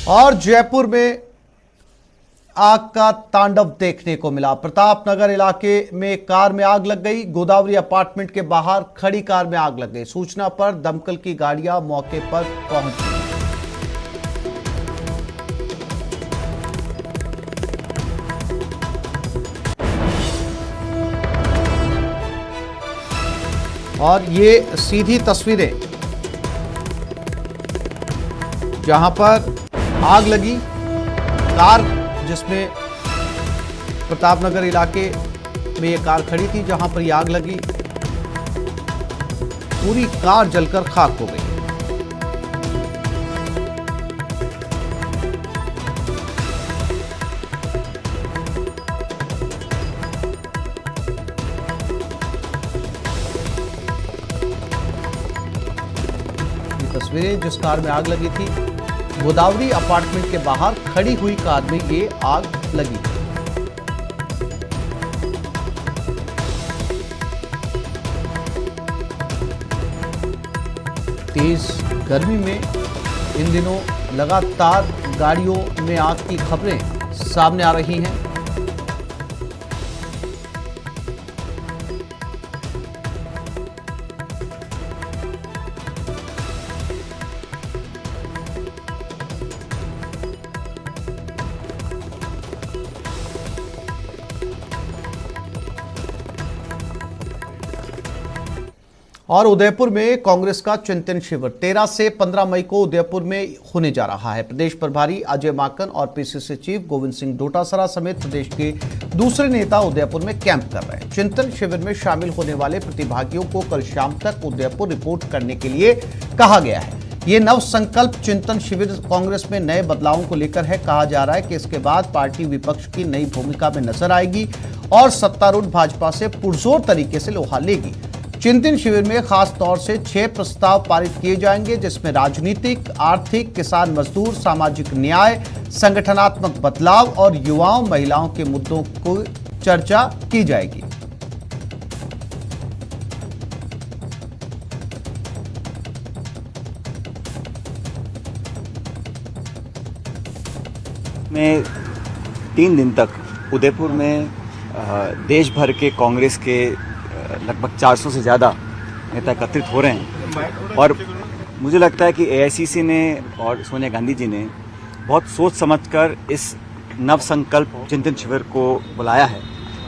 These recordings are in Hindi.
और जयपुर में आग का तांडव देखने को मिला। प्रतापनगर इलाके में कार में आग लग गई। गोदावरी अपार्टमेंट के बाहर खड़ी कार में आग लग गई। सूचना पर दमकल की गाड़ियां मौके पर पहुंच गई। और ये सीधी तस्वीरें जहां पर आग लगी, कार जिसमें प्रतापनगर इलाके में ये कार खड़ी थी जहां पर ये आग लगी, पूरी कार जलकर खाक हो गई। ये तस्वीरें जिस कार में आग लगी थी, गोदावरी अपार्टमेंट के बाहर खड़ी हुई कार में ये आग लगी। तेज गर्मी में इन दिनों लगातार गाड़ियों में आग की खबरें सामने आ रही हैं। और उदयपुर में कांग्रेस का चिंतन शिविर 13 से 15 मई को उदयपुर में होने जा रहा है। प्रदेश प्रभारी अजय माकन और पीसीसी चीफ गोविंद सिंह डोटासरा समेत प्रदेश के दूसरे नेता उदयपुर में कैंप कर रहे हैं। चिंतन शिविर में शामिल होने वाले प्रतिभागियों को कल शाम तक उदयपुर रिपोर्ट करने के लिए कहा गया है। ये नव संकल्प चिंतन शिविर कांग्रेस में नए बदलावों को लेकर है। कहा जा रहा है कि इसके बाद पार्टी विपक्ष की नई भूमिका में नजर आएगी और सत्तारूढ़ भाजपा से पुरजोर तरीके से लोहा लेगी। चिंतन शिविर में खास तौर से 6 प्रस्ताव पारित किए जाएंगे, जिसमें राजनीतिक, आर्थिक, किसान मजदूर, सामाजिक न्याय, संगठनात्मक बदलाव और युवाओं महिलाओं के मुद्दों को चर्चा की जाएगी। में 3 दिन तक उदयपुर में देश भर के कांग्रेस के लगभग 400 से ज़्यादा नेता एकत्रित हो रहे हैं और मुझे लगता है कि एआईसीसी ने और सोनिया गांधी जी ने बहुत सोच समझकर इस नव संकल्प चिंतन शिविर को बुलाया है।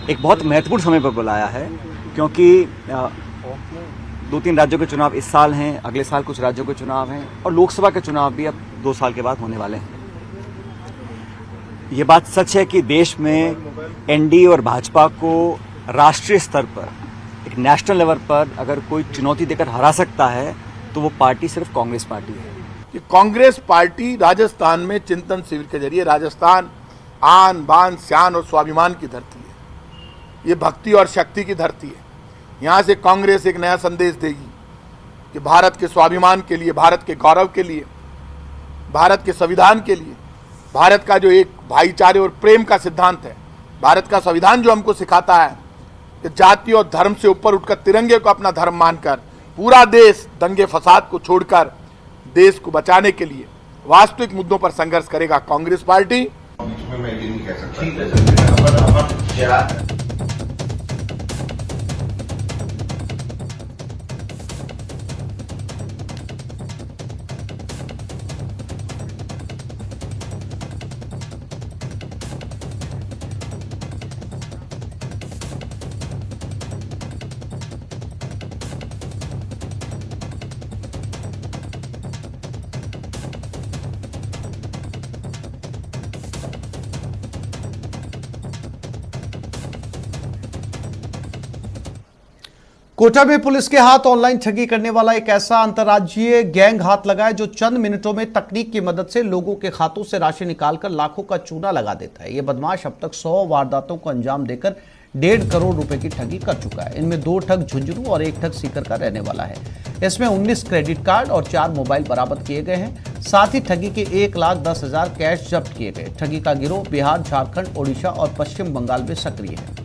एक बहुत महत्वपूर्ण समय पर बुलाया है क्योंकि 2-3 राज्यों के चुनाव इस साल हैं, अगले साल कुछ राज्यों के चुनाव हैं और लोकसभा के चुनाव भी अब 2 साल के बाद होने वाले हैं। ये बात सच है कि देश में एनडीए और भाजपा को राष्ट्रीय स्तर पर, एक नेशनल लेवल पर अगर कोई चुनौती देकर हरा सकता है तो वो पार्टी सिर्फ कांग्रेस पार्टी है। कि कांग्रेस पार्टी राजस्थान में चिंतन शिविर के जरिए, राजस्थान आन बान शान और स्वाभिमान की धरती है, ये भक्ति और शक्ति की धरती है। यहाँ से कांग्रेस एक नया संदेश देगी कि भारत के स्वाभिमान के लिए, भारत के गौरव के लिए, भारत के संविधान के लिए, भारत का जो एक भाईचारे और प्रेम का सिद्धांत है, भारत का संविधान जो हमको सिखाता है कि जाति और धर्म से ऊपर उठकर तिरंगे को अपना धर्म मानकर पूरा देश दंगे फसाद को छोड़कर देश को बचाने के लिए वास्तविक मुद्दों पर संघर्ष करेगा कांग्रेस पार्टी। मैं ये नहीं कह सकता। कोटा में पुलिस के हाथ ऑनलाइन ठगी करने वाला एक ऐसा अंतर्राज्यीय गैंग हाथ लगा है जो चंद मिनटों में तकनीक की मदद से लोगों के खातों से राशि निकालकर लाखों का चूना लगा देता है। यह बदमाश अब तक 100 वारदातों को अंजाम देकर 1.5 करोड़ रुपए की ठगी कर चुका है। इनमें 2 ठग झुंझुनू और 1 ठग सीकर का रहने वाला है। इसमें 19 क्रेडिट कार्ड और 4 मोबाइल बरामद किए गए हैं। साथ ही ठगी के 1,10,000 कैश जब्त किए गए। ठगी का गिरोह बिहार, झारखंड, ओडिशा और पश्चिम बंगाल में सक्रिय है।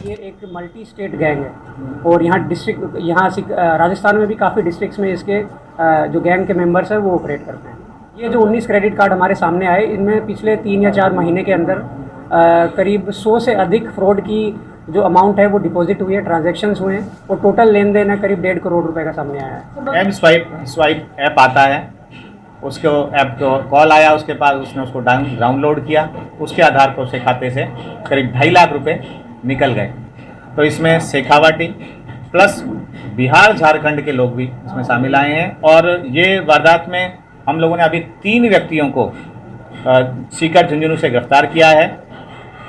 ये एक मल्टी स्टेट गैंग है और यहाँ राजस्थान में भी काफ़ी डिस्ट्रिक्ट्स में इसके जो गैंग के मेंबर्स हैं वो ऑपरेट करते हैं। ये जो 19 क्रेडिट कार्ड हमारे सामने आए, इनमें पिछले 3 या 4 महीने के अंदर करीब 100 से अधिक फ्रॉड की जो अमाउंट है वो डिपॉजिट हुई है, ट्रांजैक्शंस हुए हैं और टोटल लेन देन है करीब 1.5 करोड़ रुपए का सामने आया है। एम स्वाइप ऐप आता है, उसको ऐप को कॉल आया, उसके बाद उसने उसको डाउनलोड किया, उसके आधार पर उसके खाते से करीब 2.5 लाख रुपए निकल गए। तो इसमें शेखावाटी प्लस बिहार झारखंड के लोग भी इसमें शामिल आए हैं और ये वारदात में हम लोगों ने अभी 3 व्यक्तियों को सीकर झुंझुनू से गिरफ्तार किया है।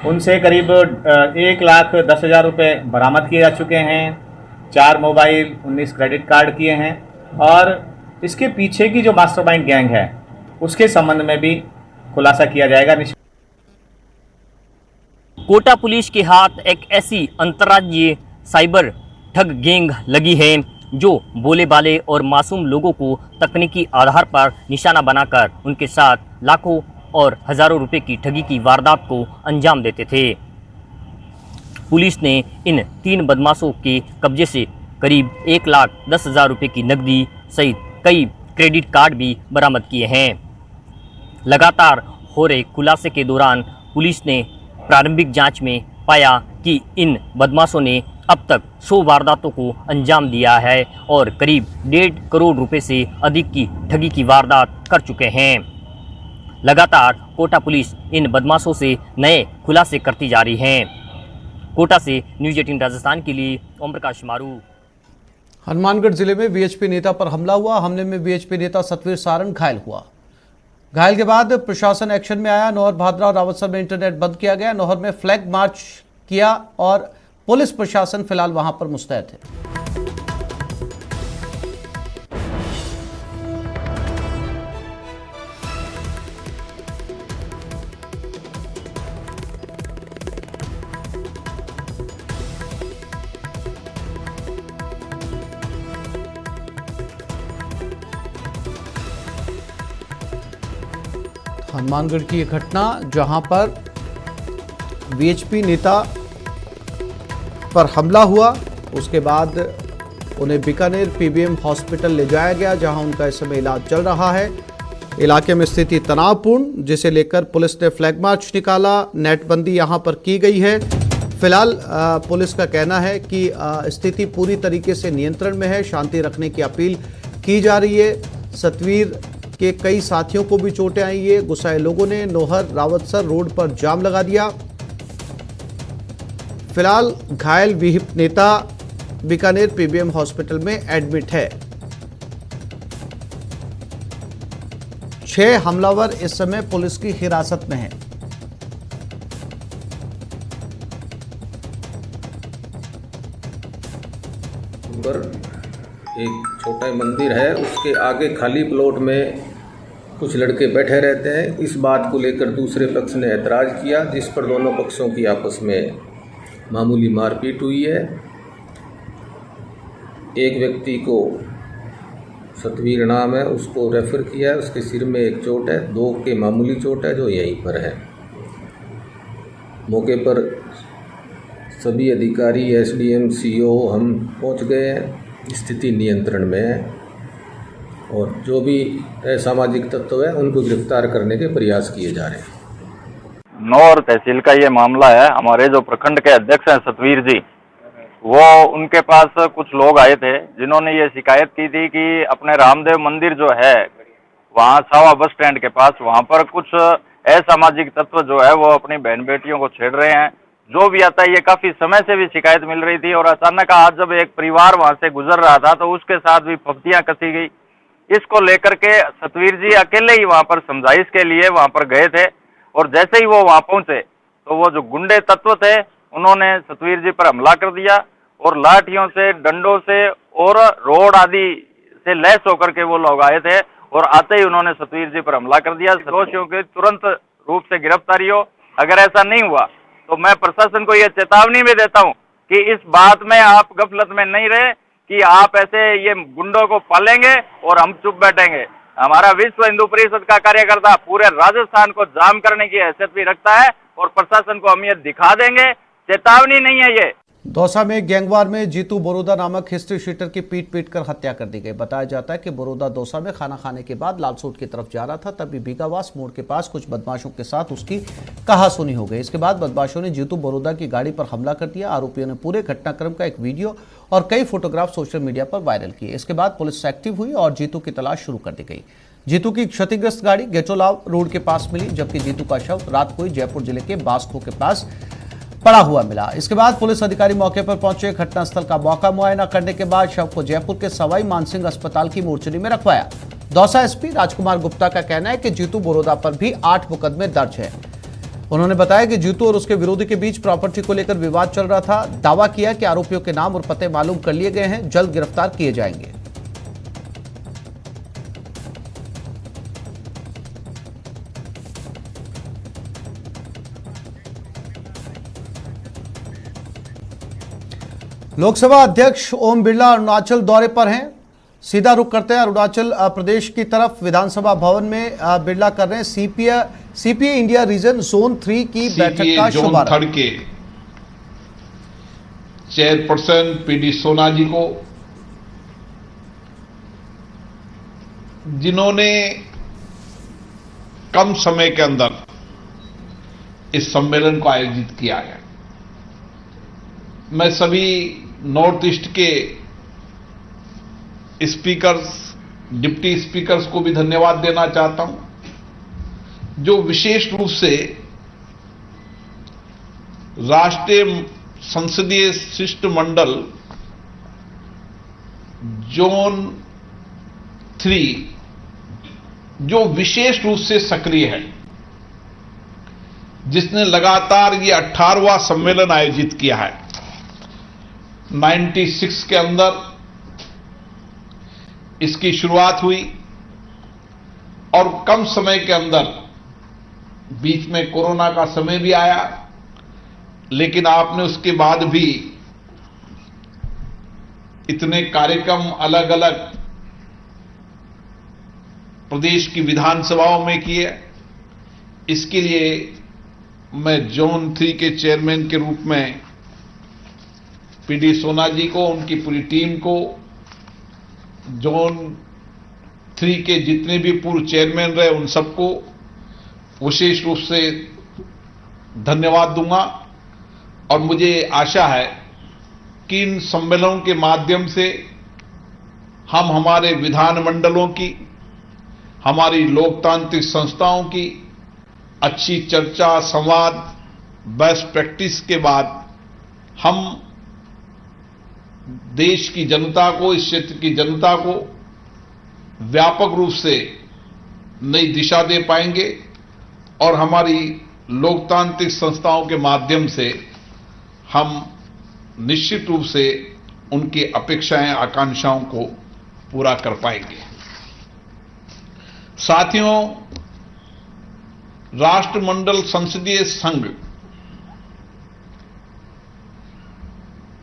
उनसे करीब 1,10,000 रुपये बरामद किए जा चुके हैं, 4 मोबाइल, 19 क्रेडिट कार्ड किए हैं और इसके पीछे की जो मास्टरमाइंड गैंग है उसके संबंध में भी खुलासा किया जाएगा। कोटा पुलिस के हाथ एक ऐसी अंतर्राज्यीय साइबर ठग गैंग लगी है जो बोले बाले और मासूम लोगों को तकनीकी आधार पर निशाना बनाकर उनके साथ लाखों और हजारों रुपए की ठगी की वारदात को अंजाम देते थे। पुलिस ने इन 3 बदमाशों के कब्जे से करीब 1,10,000 रुपए की नकदी सहित कई क्रेडिट कार्ड भी बरामद किए हैं। लगातार हो रहे खुलासे के दौरान पुलिस ने प्रारंभिक जांच में पाया कि इन बदमाशों ने अब तक 100 वारदातों को अंजाम दिया है और करीब 1.5 करोड़ रुपए से अधिक की ठगी की वारदात कर चुके हैं। लगातार कोटा पुलिस इन बदमाशों से नए खुलासे करती जा रही है। कोटा से न्यूज़ 18 राजस्थान के लिए ओम प्रकाश मारू। हनुमानगढ़ जिले में वीएचपी नेता पर हमला हुआ। हमले में वीएचपी नेता सतवीर सारंग घायल हुआ। घायल के बाद प्रशासन एक्शन में आया। नौहर, भादरा और रावतसर में इंटरनेट बंद किया गया। नौहर में फ्लैग मार्च किया और पुलिस प्रशासन फिलहाल वहां पर मुस्तैद है। हनुमानगढ़ की यह घटना जहां पर वीएचपी नेता पर हमला हुआ, उसके बाद उन्हें बीकानेर पीबीएम हॉस्पिटल ले जाया गया जहां उनका इस समय इलाज चल रहा है। इलाके में स्थिति तनावपूर्ण, जिसे लेकर पुलिस ने फ्लैग मार्च निकाला। नेटबंदी यहां पर की गई है। फिलहाल पुलिस का कहना है कि स्थिति पूरी तरीके से नियंत्रण में है। शांति रखने की अपील की जा रही है। सतवीर के कई साथियों को भी चोटें आई है। गुस्साए लोगों ने नौहर रावतसर रोड पर जाम लगा दिया। फिलहाल घायल विहिप नेता बीकानेर पीबीएम हॉस्पिटल में एडमिट है। 6 हमलावर इस समय पुलिस की हिरासत में हैं। पर एक छोटा मंदिर है, उसके आगे खाली प्लॉट में कुछ लड़के बैठे रहते हैं। इस बात को लेकर दूसरे पक्ष ने ऐतराज़ किया, जिस पर दोनों पक्षों की आपस में मामूली मारपीट हुई है। एक व्यक्ति को सतवीर नाम है, उसको रेफ़र किया है, उसके सिर में एक चोट है, 2 के मामूली चोट है जो यहीं पर है। मौके पर सभी अधिकारी, एसडीएम, सीओ हम पहुंच गए हैं। स्थिति नियंत्रण में है और जो भी असामाजिक तत्व है उनको गिरफ्तार करने के प्रयास किए जा रहे हैं। नौर तहसील का ये मामला है। हमारे जो प्रखंड के अध्यक्ष हैं सतवीर जी, वो उनके पास कुछ लोग आए थे जिन्होंने ये शिकायत की थी कि अपने रामदेव मंदिर जो है वहाँ सावा बस स्टैंड के पास, वहाँ पर कुछ असामाजिक तत्व जो है वो अपनी बहन बेटियों को छेड़ रहे हैं। जो भी आता है, ये काफी समय से भी शिकायत मिल रही थी और अचानक आज जब एक परिवार वहाँ से गुजर रहा था तो उसके साथ भी फफ्तियां कसी गई। इसको लेकर के सतवीर जी अकेले ही वहाँ पर समझाइश के लिए वहाँ पर गए थे और जैसे ही वो वहाँ पहुंचे तो वो जो गुंडे तत्व थे उन्होंने सतवीर जी पर हमला कर दिया और लाठियों से, डंडों से और रोड आदि से लैस होकर के वो लोग आए थे और आते ही उन्होंने सतवीर जी पर हमला कर दिया। दोषियों की तुरंत रूप से गिरफ्तारी हो। अगर ऐसा नहीं हुआ तो मैं प्रशासन को यह चेतावनी भी देता हूं कि इस बात में आप गफलत में नहीं रहे कि आप ऐसे ये गुंडों को पालेंगे और हम चुप बैठेंगे। हमारा विश्व हिंदू परिषद का कार्यकर्ता पूरे राजस्थान को जाम करने की हैसियत भी रखता है और प्रशासन को हम ये दिखा देंगे। चेतावनी नहीं है ये। दौसा में गैंगवार में जीतू बोरोदा नामक हिस्ट्री शीटर की पीट कर हत्या कर दी गई। बताया जाता है कि बोरोदा दौसा में खाना खाने के बाद लालसोट की तरफ जा रहा था, तभी बीगावास मोड़ के पास कुछ बदमाशों के साथ उसकी कहासुनी हो गई। इसके बाद बदमाशों ने जीतू बोरोदा की गाड़ी पर हमला कर दिया। आरोपियों ने पूरे घटनाक्रम का एक वीडियो और कई फोटोग्राफ सोशल मीडिया पर वायरल किए। इसके बाद पुलिस एक्टिव हुई और जीतू की तलाश शुरू कर दी गई। जीतू की क्षतिग्रस्त गाड़ी गेटोलाव रोड के पास मिली, जबकि जीतू का शव रात को जयपुर जिले के बास्को के पास पड़ा हुआ मिला। इसके बाद पुलिस अधिकारी मौके पर पहुंचे। घटनास्थल का मौका मुआयना करने के बाद शव को जयपुर के सवाई मानसिंह अस्पताल की मोर्चरी में रखवाया। दौसा एसपी राजकुमार गुप्ता का कहना है कि जीतू बोरोदा पर भी 8 मुकदमे दर्ज है। उन्होंने बताया कि जीतू और उसके विरोधी के बीच प्रॉपर्टी को लेकर विवाद चल रहा था। दावा किया कि आरोपियों के नाम और पते मालूम कर लिए गए हैं, जल्द गिरफ्तार किए जाएंगे। लोकसभा अध्यक्ष ओम बिरला अरुणाचल दौरे पर हैं। सीधा रुख करते हैं अरुणाचल प्रदेश की तरफ। विधानसभा भवन में बिरला कर रहे हैं सीपीए इंडिया रीजन जोन 3 की बैठक का शुभारंभ। के चेयरपर्सन पीडी सोना जी को, जिन्होंने कम समय के अंदर इस सम्मेलन को आयोजित किया है। मैं सभी नॉर्थ ईस्ट के स्पीकर्स, डिप्टी स्पीकर्स को भी धन्यवाद देना चाहता हूं, जो विशेष रूप से राष्ट्रीय संसदीय शिष्टमंडल जोन 3 जो विशेष रूप से सक्रिय है, जिसने लगातार ये 18वां सम्मेलन आयोजित किया है। 96 के अंदर इसकी शुरुआत हुई और कम समय के अंदर, बीच में कोरोना का समय भी आया, लेकिन आपने उसके बाद भी इतने कार्यक्रम अलग अलग प्रदेश की विधानसभाओं में किए। इसके लिए मैं जोन 3 के चेयरमैन के रूप में पीडी सोना जी को, उनकी पूरी टीम को, जोन 3 के जितने भी पूर्व चेयरमैन रहे उन सबको विशेष रूप से धन्यवाद दूंगा। और मुझे आशा है कि इन सम्मेलनों के माध्यम से हम हमारे विधानमंडलों की, हमारी लोकतांत्रिक संस्थाओं की अच्छी चर्चा, संवाद, बेस्ट प्रैक्टिस के बाद हम देश की जनता को, इस क्षेत्र की जनता को व्यापक रूप से नई दिशा दे पाएंगे और हमारी लोकतांत्रिक संस्थाओं के माध्यम से हम निश्चित रूप से उनकी अपेक्षाएं, आकांक्षाओं को पूरा कर पाएंगे। साथियों, राष्ट्रमंडल संसदीय संघ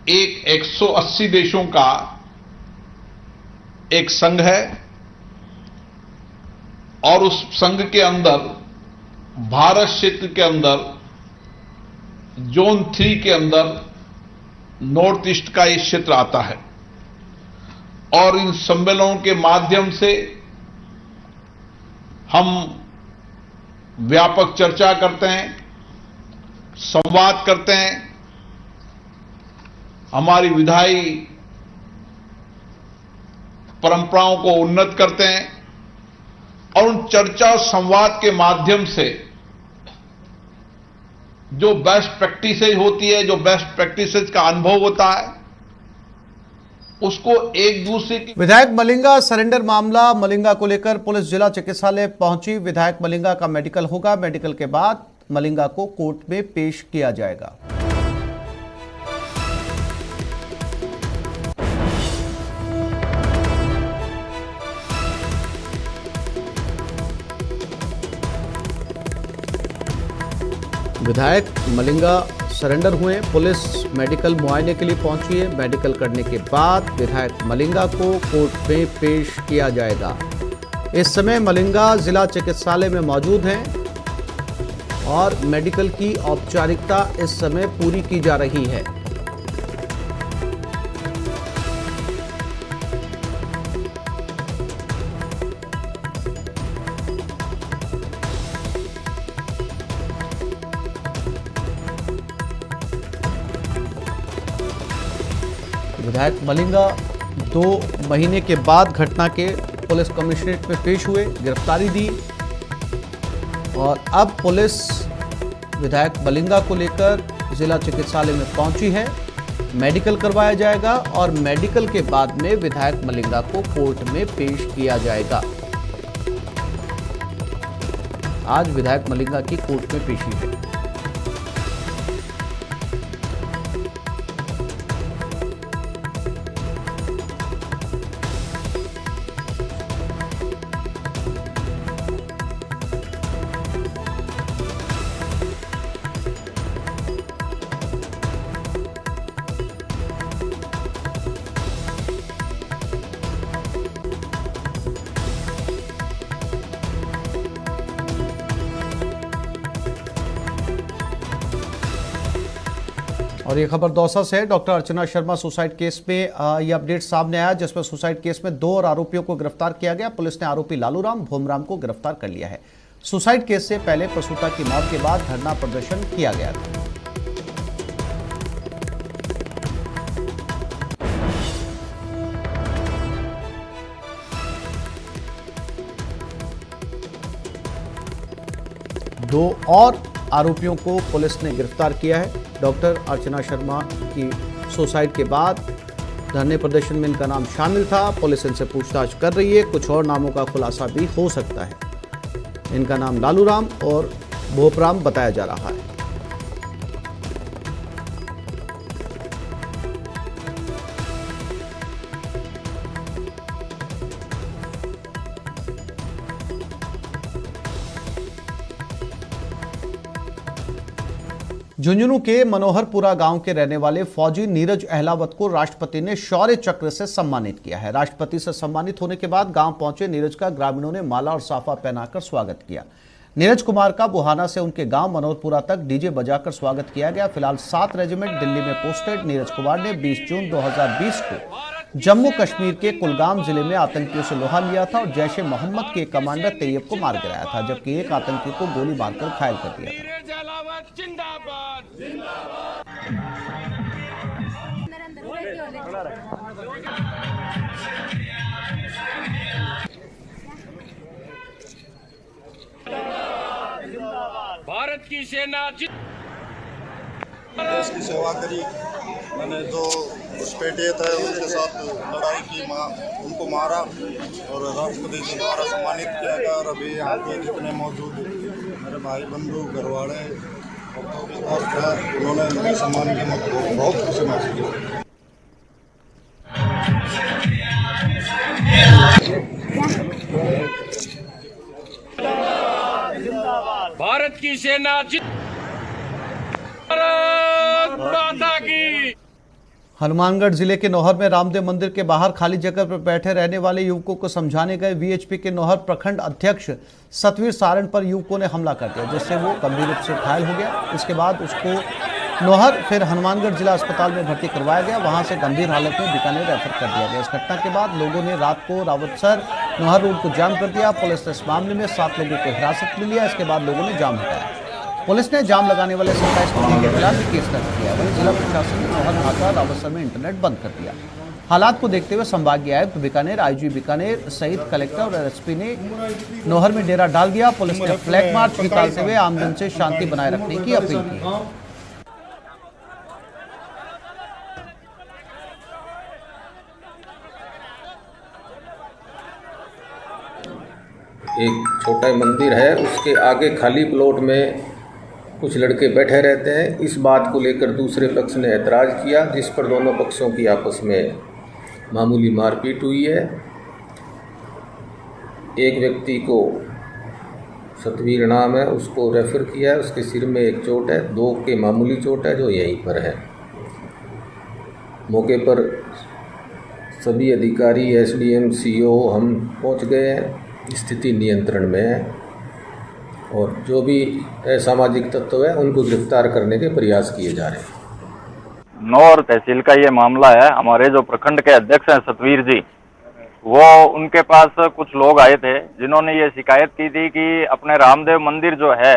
एक 180 देशों का एक संघ है और उस संघ के अंदर भारत क्षेत्र के अंदर जोन 3 के अंदर नॉर्थ ईस्ट का ये क्षेत्र आता है। और इन सम्मेलनों के माध्यम से हम व्यापक चर्चा करते हैं, संवाद करते हैं, हमारी विधायी परंपराओं को उन्नत करते हैं और उन चर्चा और संवाद के माध्यम से जो बेस्ट प्रैक्टिसेज होती है, जो बेस्ट प्रैक्टिसेज का अनुभव होता है, उसको एक दूसरे की। विधायक मलिंगा सरेंडर मामला, मलिंगा को लेकर पुलिस जिला चिकित्सालय पहुंची। विधायक मलिंगा का मेडिकल होगा, मेडिकल के बाद मलिंगा को कोर्ट में पेश किया जाएगा। विधायक मलिंगा सरेंडर हुए, पुलिस मेडिकल मुआयने के लिए पहुंची है। मेडिकल करने के बाद विधायक मलिंगा को कोर्ट में पेश किया जाएगा। इस समय मलिंगा जिला चिकित्सालय में मौजूद हैं और मेडिकल की औपचारिकता इस समय पूरी की जा रही है। विधायक मलिंगा 2 महीने के बाद घटना के पुलिस कमिश्नरेट में पेश हुए, गिरफ्तारी दी और अब पुलिस विधायक मलिंगा को लेकर जिला चिकित्सालय में पहुंची है। मेडिकल करवाया जाएगा और मेडिकल के बाद में विधायक मलिंगा को कोर्ट में पेश किया जाएगा। आज विधायक मलिंगा की कोर्ट में पेशी है। और ये खबर दौसा से है। Doctor Archana Sharma suicide case में ये अपडेट सामने आया, जिसमें सुसाइड केस में 2 और आरोपियों को गिरफ्तार किया गया। पुलिस ने आरोपी लालूराम भोमराम को गिरफ्तार कर लिया है। सुसाइड केस से पहले प्रसूता की मौत के बाद धरना प्रदर्शन किया गया था। दो और आरोपियों को पुलिस ने गिरफ्तार किया है। डॉक्टर अर्चना शर्मा की सुसाइड के बाद धरने प्रदर्शन में इनका नाम शामिल था। पुलिस इनसे पूछताछ कर रही है। कुछ और नामों का खुलासा भी हो सकता है। इनका नाम लालूराम और भोपराम बताया जा रहा है। झुंझुनू के मनोहरपुरा गांव के रहने वाले फौजी नीरज अहलावत को राष्ट्रपति ने शौर्य चक्र से सम्मानित किया है। राष्ट्रपति से सम्मानित होने के बाद गांव पहुंचे नीरज का ग्रामीणों ने माला और साफा पहनाकर स्वागत किया। नीरज कुमार का बुहाना से उनके गांव मनोहरपुरा तक डीजे बजाकर स्वागत किया गया। फिलहाल 7 रेजिमेंट दिल्ली में पोस्टेड नीरज कुमार ने 20 जून 2020 को जम्मू कश्मीर के कुलगाम जिले में आतंकियों से लोहा लिया था और जैश ए मोहम्मद के कमांडर तैयब को मार गिराया था, जबकि एक आतंकी को गोली मारकर घायल कर दिया था। भारत की सेना देश की सेवा करी। मैंने जो घुसपैठिए थे उनके साथ लड़ाई की, उनको मारा और राष्ट्रपति जी द्वारा सम्मानित किया गया। और अभी यहाँ पे जितने मौजूद मेरे भाई बंधु घरवाड़े और जो भी दोस्त हैं उन्होंने मेरे सम्मान की मुझको बहुत खुशी महसूस की। भारत की सेना भारत माता की। हनुमानगढ़ जिले के नौहर में रामदेव मंदिर के बाहर खाली जगह पर बैठे रहने वाले युवकों को समझाने गए वीएचपी के नौहर प्रखंड अध्यक्ष सतवीर सारण पर युवकों ने हमला कर दिया, जिससे वो गंभीर रूप से घायल हो गया। इसके बाद उसको नौहर फिर हनुमानगढ़ जिला अस्पताल में भर्ती करवाया गया। वहां से गंभीर हालत में बीकानेर रेफर कर दिया गया। इस घटना के बाद लोगों ने रात को रावतसर नौहर रोड को जाम कर दिया। पुलिस ने इस मामले में 7 लोगों को हिरासत में लिया। इसके बाद लोगों ने जाम हटाया। पुलिस ने जाम लगाने वाले 27 लोगों के खिलाफ भी केस दर्ज किया। वहीं जिला प्रशासन ने नौहर नाका रावतसर में इंटरनेट बंद कर दिया। हालात को देखते हुए संभागीय आयुक्त बीकानेर, आईजी बीकानेर सहित कलेक्टर और एसपी ने नौहर में डेरा डाल दिया। पुलिस ने फ्लैग मार्च निकालते हुए आमजन से शांति बनाए रखने की अपील की। एक छोटा मंदिर है, उसके आगे खाली प्लॉट में कुछ लड़के बैठे रहते हैं। इस बात को लेकर दूसरे पक्ष ने ऐतराज़ किया, जिस पर दोनों पक्षों की आपस में मामूली मारपीट हुई है। एक व्यक्ति को सतवीर नाम है, उसको रेफर किया है, उसके सिर में एक चोट है, 2 के मामूली चोट है जो यहीं पर है। मौके पर सभी अधिकारी, एसडीएम, सीओ हम पहुंच गए हैं। स्थिति नियंत्रण में है और जो भी असामाजिक तत्व है उनको गिरफ्तार करने के प्रयास किए जा रहे हैं। नौर तहसील का ये मामला है। हमारे जो प्रखंड के अध्यक्ष हैं सतवीर जी, वो उनके पास कुछ लोग आए थे जिन्होंने ये शिकायत की थी कि अपने रामदेव मंदिर जो है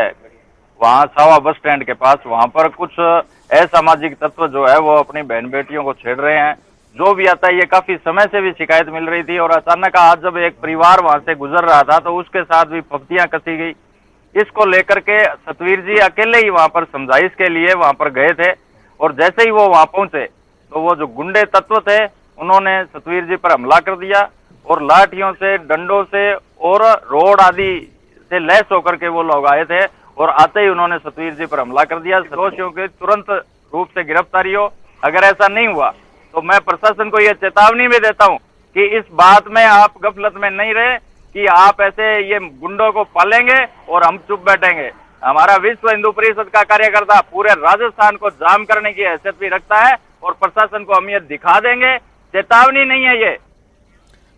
वहाँ सावा बस स्टैंड के पास, वहाँ पर कुछ असामाजिक तत्व जो है वो अपनी बहन बेटियों को छेड़ रहे हैं जो भी आता है, ये काफी समय से भी शिकायत मिल रही थी। और अचानक आज जब एक परिवार वहां से गुजर रहा था तो उसके साथ भी फफ्तियां कसी गई। इसको लेकर के सतवीर जी अकेले ही वहां पर समझाइश के लिए वहां पर गए थे, और जैसे ही वो वहां पहुंचे तो वो जो गुंडे तत्व थे उन्होंने सतवीर जी पर हमला कर दिया, और लाठियों से, डंडों से और रोड आदि से लैस होकर के वो लोग आए थे, और आते ही उन्होंने सतवीर जी पर हमला कर दिया। दोषियों की तुरंत रूप से गिरफ्तारी हो। अगर ऐसा नहीं हुआ तो मैं प्रशासन को यह चेतावनी भी देता हूं कि इस बात में आप गफलत में नहीं रहे कि आप ऐसे ये गुंडों को पालेंगे और हम चुप बैठेंगे। हमारा विश्व हिंदू परिषद का कार्यकर्ता पूरे राजस्थान को जाम करने की हैसियत भी रखता है, और प्रशासन को हम ये दिखा देंगे। चेतावनी नहीं है ये।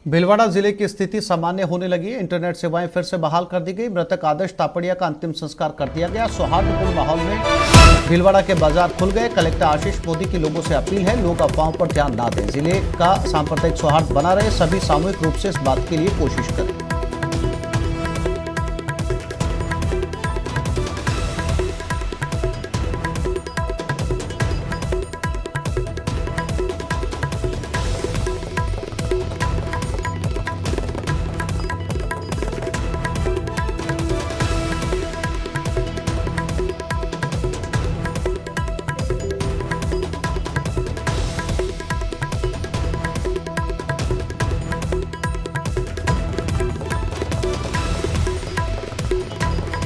भीलवाड़ा जिले की स्थिति सामान्य होने लगी। इंटरनेट सेवाएं फिर से बहाल कर दी गई। मृतक आदर्श तापड़िया का अंतिम संस्कार कर दिया गया। सौहार्दपूर्ण माहौल में भीलवाड़ा के बाजार खुल गए। कलेक्टर आशीष मोदी की लोगों से अपील है, लोग अफवाहों पर ध्यान ना दें। जिले का सांप्रदायिक सौहार्द बना रहे, सभी सामूहिक रूप से इस बात के लिए कोशिश करें।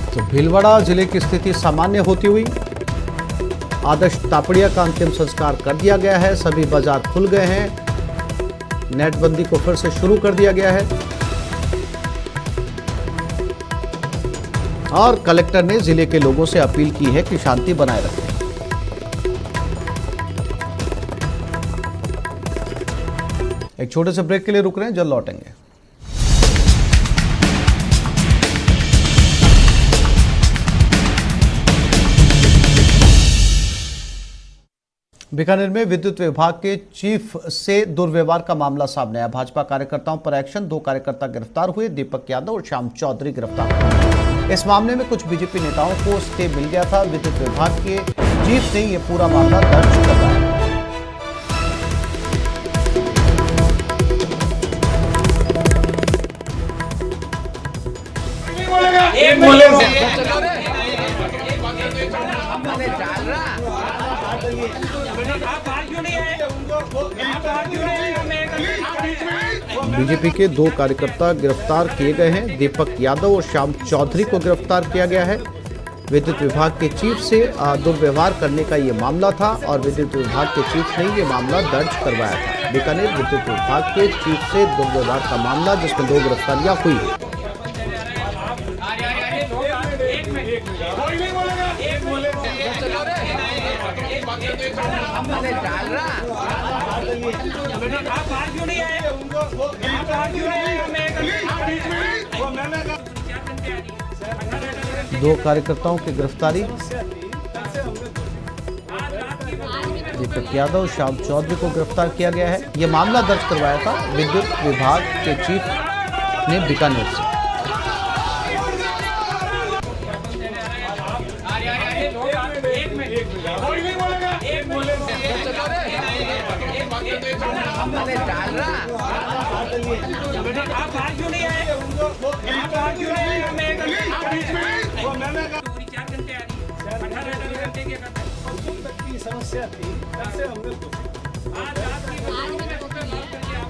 तो भीलवाड़ा जिले की स्थिति सामान्य होती हुई आदर्श तापड़िया का अंतिम संस्कार कर दिया गया है। सभी बाजार खुल गए हैं। नेटबंदी को फिर से शुरू कर दिया गया है, और कलेक्टर ने जिले के लोगों से अपील की है कि शांति बनाए रखें। एक छोटे से ब्रेक के लिए रुक रहे हैं, जल्द लौटेंगे। बीकानेर में विद्युत विभाग के चीफ से दुर्व्यवहार का मामला सामने आया। भाजपा कार्यकर्ताओं पर एक्शन, 2 कार्यकर्ता गिरफ्तार हुए। दीपक यादव और श्याम चौधरी गिरफ्तार हुए। इस मामले में कुछ बीजेपी नेताओं को स्टे मिल गया था। विद्युत विभाग के चीफ ने यह पूरा मामला दर्ज करवाया। बीजेपी के 2 कार्यकर्ता गिरफ्तार किए गए हैं। दीपक यादव और श्याम चौधरी को गिरफ्तार किया गया है। विद्युत विभाग के चीफ से दुर्व्यवहार करने का ये मामला था, और विद्युत विभाग के चीफ ने ये मामला दर्ज करवाया था। बीकानेर विद्युत विभाग के चीफ से दुर्व्यवहार का मामला, जिसमें 2 गिरफ्तारियां हुई हैं। दो कार्यकर्ताओं की गिरफ्तारी, दीपक यादव और श्याम चौधरी को गिरफ्तार किया गया है। यह मामला दर्ज करवाया था विद्युत विभाग के चीफ ने बीकानेर से।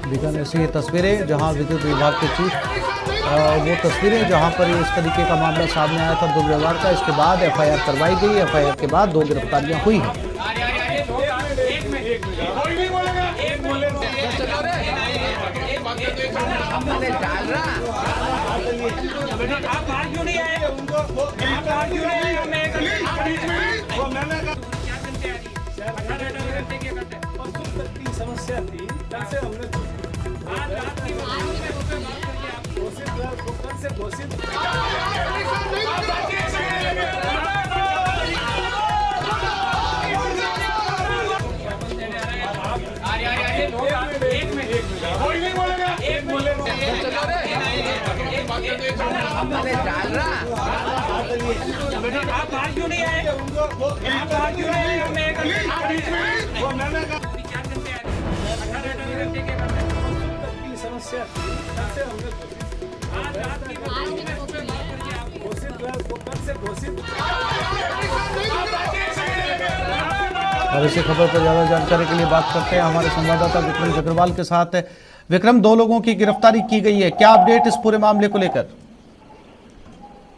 बीकानेर से ये तस्वीरें जहां विद्युत विभाग के चीफ, वो तस्वीरें जहां पर इस तरीके का मामला सामने आया था दुर्व्यवहार का। इसके बाद एफआईआर करवाई गई। एफआईआर के बाद 2 गिरफ्तारियां हुई हैं। समस्या थी, कल से हमने घोषित कल से हमने घोषित और इसी खबर पर ज्यादा जानकारी के लिए बात करते हैं हमारे संवाददाता विक्रम अग्रवाल के साथ। विक्रम, 2 लोगों की गिरफ्तारी की गई है, क्या अपडेट इस पूरे मामले को लेकर?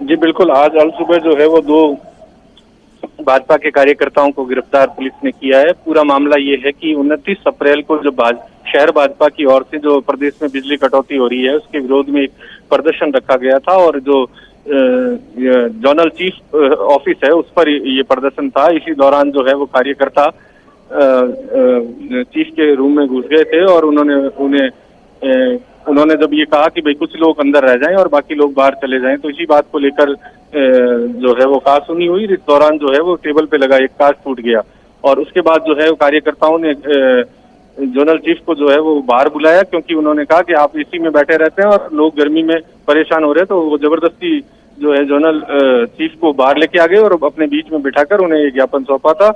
जी बिल्कुल, आज अल सुबह जो है वो 2 भाजपा के कार्यकर्ताओं को गिरफ्तार पुलिस ने किया है। पूरा मामला ये है कि 29 अप्रैल को जो शहर भाजपा की ओर से जो प्रदेश में बिजली कटौती हो रही है उसके विरोध में एक प्रदर्शन रखा गया था और जो जोनल चीफ ऑफिस है उस पर ये प्रदर्शन था। इसी दौरान जो है वो कार्यकर्ता चीफ के रूम में घुस गए थे और उन्होंने जब ये कहा कि भाई कुछ लोग अंदर रह जाएं और बाकी लोग बाहर चले जाएं, तो इसी बात को लेकर जो है वो कहासुनी हुई। इस दौरान जो है वो टेबल पे लगा एक कांच टूट गया और उसके बाद जो है कार्यकर्ताओं ने जोनल चीफ को जो है वो बाहर बुलाया, क्योंकि उन्होंने कहा कि आप एसी में बैठे रहते हैं और लोग गर्मी में परेशान हो रहे हैं। तो वो जबरदस्ती जो है जोनल चीफ को बाहर लेके आ गए और अपने बीच में बिठाकर उन्हें एक ज्ञापन सौंपा था।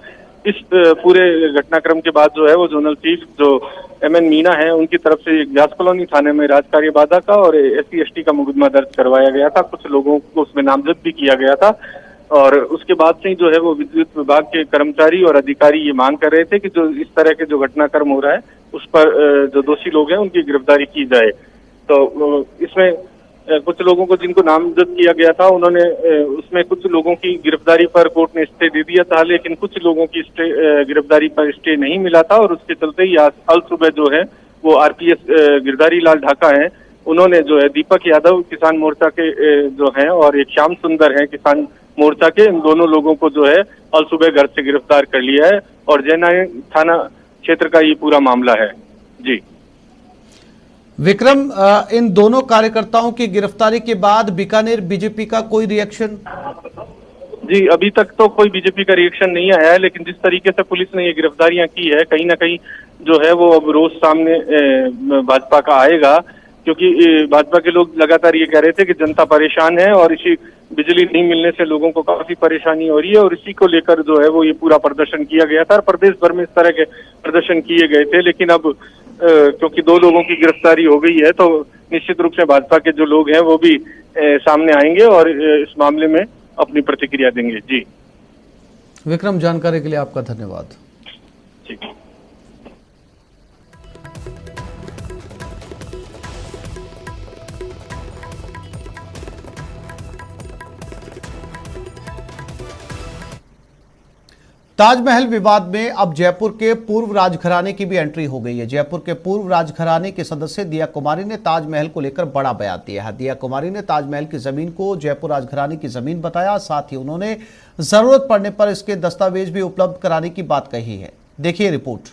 इस पूरे घटनाक्रम के बाद जो है वो जोनल चीफ जो MN मीना है उनकी तरफ से व्यास कॉलोनी थाने में राजकार्य बाधा का और SC/ST का मुकदमा दर्ज करवाया गया था। कुछ लोगों को उसमें नामजद भी किया गया था और उसके बाद से ही जो है वो विद्युत विभाग के कर्मचारी और अधिकारी ये मांग कर रहे थे कि जो इस तरह के जो घटनाक्रम हो रहा है उस पर जो दोषी लोग हैं उनकी गिरफ्तारी की जाए। तो इसमें कुछ लोगों को जिनको नामजद किया गया था उन्होंने उसमें कुछ लोगों की गिरफ्तारी पर कोर्ट ने स्टे दे दिया था, लेकिन कुछ लोगों की गिरफ्तारी पर स्टे नहीं मिला था और उसके चलते ही आज अल सुबह जो है वो RPS गिरधारी लाल ढाका है, उन्होंने जो है दीपक यादव किसान मोर्चा के जो हैं और एक श्याम सुंदर है किसान मोर्चा के, इन दोनों लोगों को जो है अल सुबह घर से गिरफ्तार कर लिया है और जयनारायण थाना क्षेत्र का ये पूरा मामला है। जी विक्रम, इन दोनों कार्यकर्ताओं की गिरफ्तारी के बाद बीकानेर बीजेपी का कोई रिएक्शन? जी अभी तक तो कोई बीजेपी का रिएक्शन नहीं आया है, लेकिन जिस तरीके से पुलिस ने ये गिरफ्तारियां की है कहीं ना कहीं जो है वो अब रोज सामने भाजपा का आएगा, क्योंकि भाजपा के लोग लगातार ये कह रहे थे कि जनता परेशान है और इसी बिजली नहीं मिलने से लोगों को काफी परेशानी हो रही है और इसी को लेकर जो है वो ये पूरा प्रदर्शन किया गया था। प्रदेश भर में इस तरह के प्रदर्शन किए गए थे, लेकिन अब क्योंकि 2 लोगों की गिरफ्तारी हो गई है तो निश्चित रूप से भाजपा के जो लोग हैं वो भी सामने आएंगे और इस मामले में अपनी प्रतिक्रिया देंगे। जी विक्रम, जानकारी के लिए आपका धन्यवाद। ठीक है। ताजमहल विवाद में अब जयपुर के पूर्व राजघराने की भी एंट्री हो गई है। जयपुर के पूर्व राजघराने के सदस्य दिया कुमारी ने ताजमहल को लेकर बड़ा बयान दिया है। दिया कुमारी ने ताजमहल की जमीन को जयपुर राजघराने की जमीन बताया, साथ ही उन्होंने जरूरत पड़ने पर इसके दस्तावेज भी उपलब्ध कराने की बात कही है। देखिए रिपोर्ट।